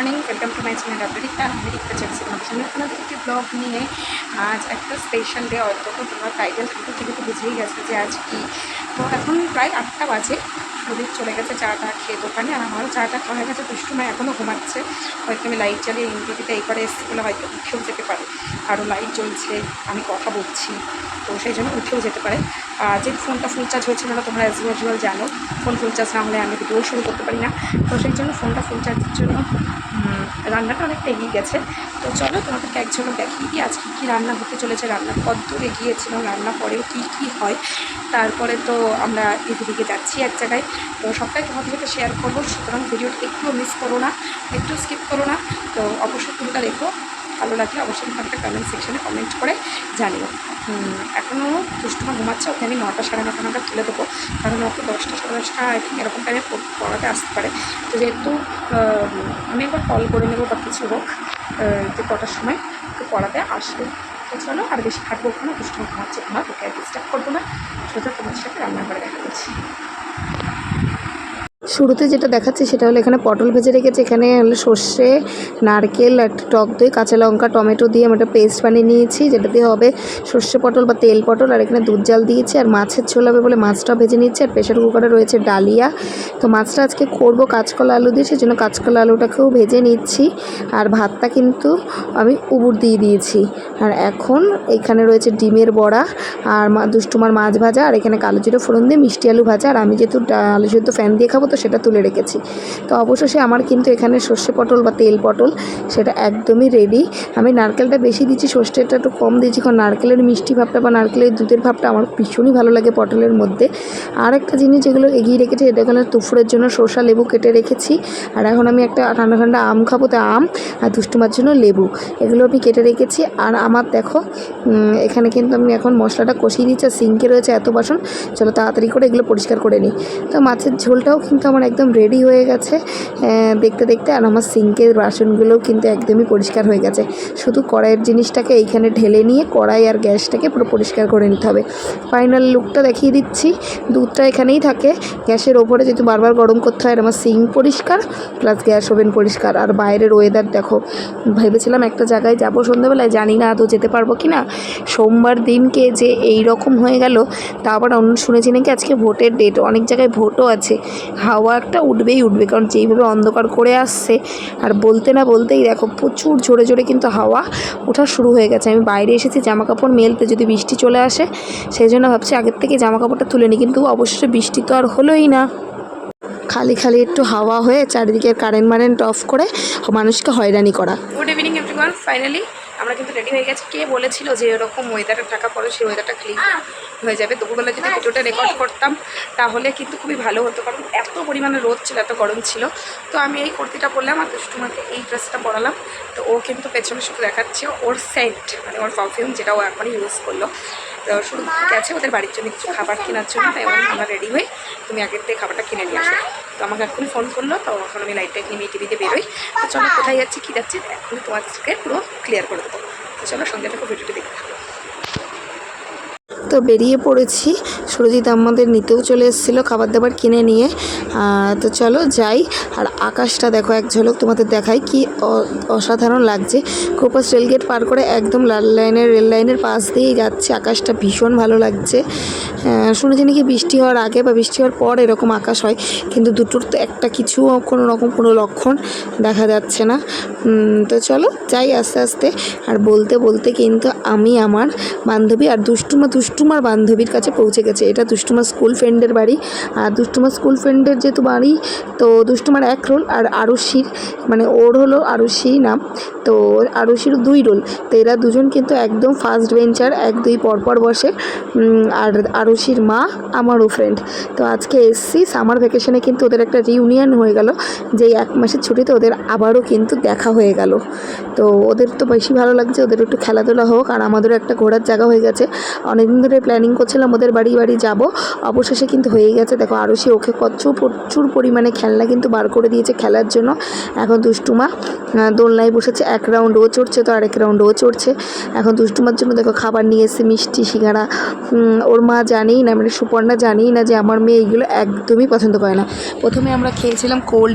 Morning, welcome to my channel America channel তোমাদের সামনে আপনাদের একটি ব্লগ নিয়ে। আজ একটা স্পেশাল ডে, অত তোমার টাইটেল থেকে তো বুঝেই গেছে যে আজ কি। তো এখন প্রায় 8টা বাজে, সুদীপ চলে গেছে চাটা খেয়ে দোকানে, আর আমারও চাটা খাওয়া হয়ে গেছে। দুষ্টুমা এখনও ঘুমাচ্ছে, হয়তো আমি লাইট জ্বালিয়ে ইন্টারভিউতে এই করে এসেছি বলে হয়তো উঠেও যেতে পারে, আরও লাইট জ্বলছে, আমি কথা বলছি, তো সেই জন্য উঠেও যেতে পারে। যে ফোনটা ফুল চার্জ হয়েছিল না, তোমরা অ্যাজ ইউজুয়াল জানো ফোন ফুল চার্জ না হলে আমি ভিডিও শুরু করতে পারি না, তো সেই জন্য ফোনটা ফুল চার্জের জন্য রান্নাটা অনেকটা এগিয়ে গেছে। তো চলো তোমাদেরকে এক ঝলক দেখিয়ে দিই আজ কী রান্না হতে চলেছে, রান্না কতদূর এগিয়েছিলাম, রান্না পরেও কী হয়। তারপরে তো আমরা এদিকে যাচ্ছি এক জায়গায়, তো সবটাই তোমাদের সাথে শেয়ার করবো, সুতরাং ভিডিওটা একটু মিস করো না, একটু স্কিপ করো না। তো অবশ্যই পুরোটা দেখো, ভালো লাগলে অবশ্যই তোমাকে কমেন্ট সেকশানে কমেন্ট করে জানিও। এখনও দুষ্টুমা ঘুমাচ্ছে, ওকে আমি 9টা সাড়ে 9টা নাগাদ তুলে দেবো, কারণ ওকে 10টা সাড়ে 10টা আই থিঙ্ক এরকম টাইমে পড়াতে আসতে পারে। তো যেহেতু আমি একবার কল করে নেবো বা কিছু হোক যে কটার সময় ওকে পড়াতে আসবে। তো চলো আর বেশি খাটবো ওখানে, দুষ্টুমা ঘুমাচ্ছে, তোমার ওকে আর ডিস্টার্ব করবো না, সোজা তোমার সাথে রান্নাঘরে দেখা করছি। শুরুতে যেটা দেখাচ্ছি সেটা হলো এখানে পটল ভেজে রেখেছে, এখানে হলো সর্ষে, নারকেল, একটা টক দই, কাঁচা লঙ্কা, টমেটো দিয়ে আমি একটা পেস্ট বানিয়ে নিয়েছি, যেটা দিয়ে হবে সর্ষে পটল বা তেল পটল। আর এখানে দুধ জাল দিয়েছি, আর মাছের ঝোল হবে বলে মাছটা ভেজে নিচ্ছি। আর প্রেশার কুকারে রয়েছে ডালিয়া, তো মাছটা আজকে করবো কাঁচকলা আলু দিয়ে, সেই জন্য কাঁচকলা আলুটাকেও ভেজে নিচ্ছি। আর ভাতটা কিন্তু আমি উবুর দিয়ে দিয়েছি। আর এখন এখানে রয়েছে ডিমের বড়া, আর দুষ্টুমার মাছ ভাজা, আর এখানে কালো জিরে ফোড়ন দিয়ে মিষ্টি আলু ভাজা। আর আমি যেহেতু আলু সেদ্ধ ফ্যান দিয়ে খাবো, তো সেটা তুলে রেখেছি। তো অবশেষে আমার কিন্তু এখানে সর্ষে পটল বা তেল পটল সেটা একদমই রেডি। আমি নারকেলটা বেশি দিচ্ছি, সর্ষেটা একটু কম দিচ্ছি, কারণ নারকেলের মিষ্টি ভাবটা বা নারকেলের দুধের ভাবটা আমার ভীষণই ভালো লাগে পটলের মধ্যে। আর একটা জিনিস যেগুলো এগিয়ে রেখেছি, এটা হলো দুপুরের জন্য শসা লেবু কেটে রেখেছি। আর এখন আমি একটা ঠান্ডা ঠান্ডা আম খাবো, তো আম আর দুষ্টুমার জন্য লেবু, এগুলো আমি কেটে রেখেছি। আর আমার দেখো এখানে কিন্তু আমি এখন মশলাটা কষিয়ে দিচ্ছি, আর সিঙ্কে রয়েছে এত বাসন, চলো তাড়াতাড়ি করে এগুলো পরিষ্কার করে নিই। তো মাছের ঝোলটাও কিন্তু আমার একদম রেডি হয়ে গেছে দেখতে দেখতে। আর আমার সিঙ্কের বাসনগুলোও কিন্তু একদমই পরিষ্কার হয়ে গেছে, শুধু কড়াইয়ের জিনিসটাকে এইখানে ঢেলে নিয়ে কড়াই আর গ্যাসটাকে পুরো পরিষ্কার করে নিতে হবে। ফাইনাল লুকটা দেখিয়ে দিচ্ছি, দুধটা এখানেই থাকে গ্যাসের ওপরে, যেহেতু বারবার গরম করতে হয়। আর আমার সিঙ্ক পরিষ্কার প্লাস গ্যাস ওভেন পরিষ্কার। আর বাইরের ওয়েদার দেখো, ভেবেছিলাম একটা জায়গায় যাবো সন্ধ্যাবেলায়, জানি না আদৌ যেতে পারবো কি না। সোমবার দিনকে যে এই রকম হয়ে গেল, তা আবার শুনেছি নাকি আজকে ভোটের ডেট, অনেক জায়গায় ভোটও আছে। হাওয়া একটা উঠবেই উঠবে, কারণ যেইভাবে অন্ধকার করে আসছে, আর বলতে না বলতেই দেখো প্রচুর জোরে জোরে কিন্তু হাওয়া ওঠা শুরু হয়ে গেছে। আমি বাইরে এসেছি জামা কাপড় মেলতে, যদি বৃষ্টি চলে আসে সেই জন্য ভাবছি আগের থেকে জামা কাপড়টা তুলে নিই, কিন্তু অবশ্যই বৃষ্টি তো আর হলোই না। খালি খালি একটু হাওয়া হয়ে চারিদিকে কারেন্ট অফ করে মানুষকে হয়রানি করা। গুড ইভিনিং এভরিওয়ান, ফাইনালি আমরা কিন্তু রেডি হয়ে গেছি। কে বলেছিল যে এরকম ওয়েদারে থাকা পরে সেই ওয়েদারটা ক্লিন হয়ে যাবে। দুপুরবেলা যদি ভিডিওটা রেকর্ড করতাম তাহলে কিন্তু খুবই ভালো হতো, কারণ এত পরিমাণে রোদ ছিল, এত গরম ছিল। তো আমি এই কুর্তিটা পরলাম, আর দুষ্টুমাকে এই ড্রেসটা পরালাম। তো ও কিন্তু পেছনে শুধু দেখাচ্ছে ওর সেন্ট, মানে ওর পারফিউম, যেটা ও এখনই ইউজ করলো। তো শুধু গেছে ওদের বাড়ির জন্য কিছু খাবার কেনার জন্য, তাই আমরা রেডি হই, তুমি আগের থেকে খাবারটা কিনে নিয়ে আসো। তো আমাকে এখনই ফোন করলো, তো এখন আমি লাইটটা নিয়ে টিভিতে বেরোই। তো চলো কোথায় যাচ্ছি কী যাচ্ছি এখনই তোমাদেরকে পুরো ক্লিয়ার করে দেবো। তো চলো সন্ধ্যা থেকে ভিডিওটি দেখতে থাকো। তো বেরিয়ে পড়েছি, সুরজিৎ আমাদের নিতেও চলে এসেছিলো খাবার দাবার কিনে নিয়ে। তো চলো যাই। আর আকাশটা দেখো এক ঝলক তোমাদের দেখাই, কি অসাধারণ লাগছে। কোপাস রেলগেট পার করে একদম রেল লাইনের পাশ দিয়েই যাচ্ছে, আকাশটা ভীষণ ভালো লাগছে। শুনেছি নাকি বৃষ্টি হওয়ার আগে বা বৃষ্টি হওয়ার পর এরকম আকাশ হয়, কিন্তু দুটোর তো একটা কিছু কোনো লক্ষণ দেখা যাচ্ছে না। তো চলো যাই আস্তে আস্তে। আর বলতে বলতে কিন্তু আমি আমার বান্ধবী আর দুষ্টুমার বান্ধবীর কাছে পৌঁছে গেছে। এটা দুষ্টুমার স্কুল ফ্রেন্ডের বাড়ি। আর দুষ্টুমার স্কুল ফ্রেন্ডের যেহেতু বাড়ি, তো দুষ্টুমার এক রোল, আর আরুষির, মানে ওর হলো আরুষি নাম, তো আরুষির 2 রোল। তো এরা দুজন কিন্তু একদম ফার্স্ট বেঞ্চার, 1-2 পরপর বসে। আর আরুষির মা আমারও ফ্রেন্ড। তো আজকে এসছি সামার ভ্যাকেশনে, কিন্তু ওদের একটা রিউনিয়ন হয়ে গেল, যে 1 মাসের ছুটিতে ওদের আবারও কিন্তু দেখা হয়ে গেল। তো ওদের তো বেশি ভালো লাগছে, ওদের একটু খেলাধুলা হোক, আর আমাদেরও একটা ঘোরার জায়গা হয়ে গেছে। অনেকদিন ধরে ধরে প্ল্যানিং করছিলাম ওদের বাড়ি বাড়ি যাব, অবশেষে কিন্তু হয়ে গেছে। দেখো আরুষি ওকে প্রচুর পরিমাণে খেলনা কিন্তু বার করে দিয়েছে খেলার জন্য। এখন দুষ্টুমা দোলনায় বসেছে, এক রাউন্ড ও চড়ছে তো আরেক রাউন্ড ও চড়ছে। এখন দুষ্টুমার জন্য দেখো খাবার নিয়ে এসে মিষ্টি সিঙ্গারা। ওর মা জানেই না, মানে সুপর্ণা জানেই না যে আমার মেয়ে এইগুলো একদমই পছন্দ করে না। প্রথমে আমরা খেয়েছিলাম কোল্ড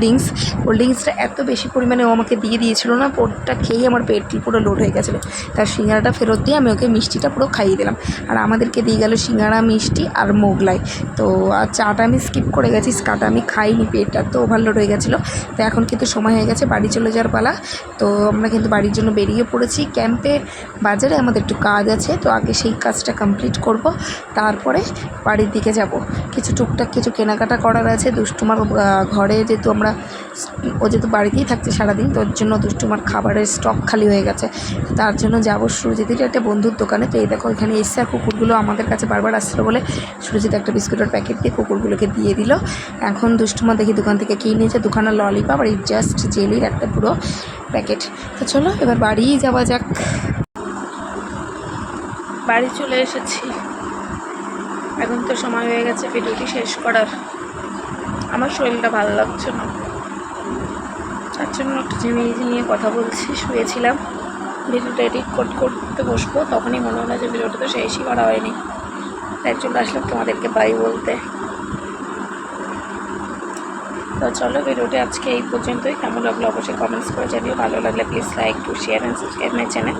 ড্রিঙ্কসটা এত বেশি পরিমাণে ও আমাকে দিয়ে দিয়েছিল না, ওটা খেয়েই আমার পেট পুরো লোড হয়ে গেছিলো। তার সিঙ্গারাটা ফেরত দিয়ে আমি ওকে মিষ্টিটা পুরো খাইয়ে দিলাম। আর আমাদেরকে দিয়ে গেল সিঙ্গারা, মিষ্টি আর মোগলাই। তো আর চাটা আমি স্কিপ করে গেছি, চাটা আমি খাইনি, পেটটা তো ওভারলোড হয়ে গেছিলো। তো এখন কিন্তু সময় হয়ে গেছে বাড়ি চলে যাওয়ার পালা। তো আমরা কিন্তু বাড়ির জন্য বেরিয়ে পড়েছি। ক্যাম্পে বাজারে আমাদের একটু কাজ আছে, তো আগে সেই কাজটা কমপ্লিট করব, তারপরে বাড়ির দিকে যাব। কিছু টুকটাক কিছু কেনাকাটা করার আছে। দুষ্টুমার ঘরে যেহেতু ও যেহেতু বাড়িতেই থাকছে সারাদিন, তোর জন্য দুষ্টুমার খাবারের স্টক খালি হয়ে গেছে। তার জন্য যাব সুরজিতের একটা বন্ধুর দোকানে। তো এই দেখো এখানে এসে আর কুকুরগুলো আমাদের কাছে বারবার আসছিলো বলে সুরজিৎ একটা বিস্কুটের প্যাকেট দিয়ে কুকুরগুলোকে দিয়ে দিল। এখন দুষ্টুমা দেখি দোকান থেকে কী নিয়েছে, দুখানা ললিপপ আর এই জাস্ট জেলির একটা পুরো প্যাকেট। তো চলো এবার বাড়িই যাওয়া যাক। বাড়ি চলে এসেছি, এখন তো সময় হয়ে গেছে ভিডিওটি শেষ করার। আমার শরীরটা ভালো লাগছে না, তার জন্য একটু জিনিস নিয়ে কথা বলছি। শুয়েছিলাম, ভিডিওটা এডিট করতে বসবো, তখনই মনে হলো যে ভিডিওটা তো শেষই করা হয়নি, তাই চলে আসলাম তোমাদেরকে বাই বলতে। তো চলো ভিডিওটি আজকে এই পর্যন্তই। কেমন লাগলো অবশ্যই কমেন্টস করে জানিও। ভালো লাগলে please like to share and subscribe my channel.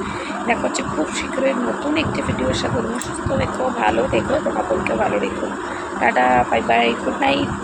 দেখা হচ্ছে খুব শীঘ্রই নতুন একটি ভিডিওর সাথে। সুস্থ দেখো, ভালো দেখো, তোমাদেরকে ভালো রেখো। Tata, bye bye, good night.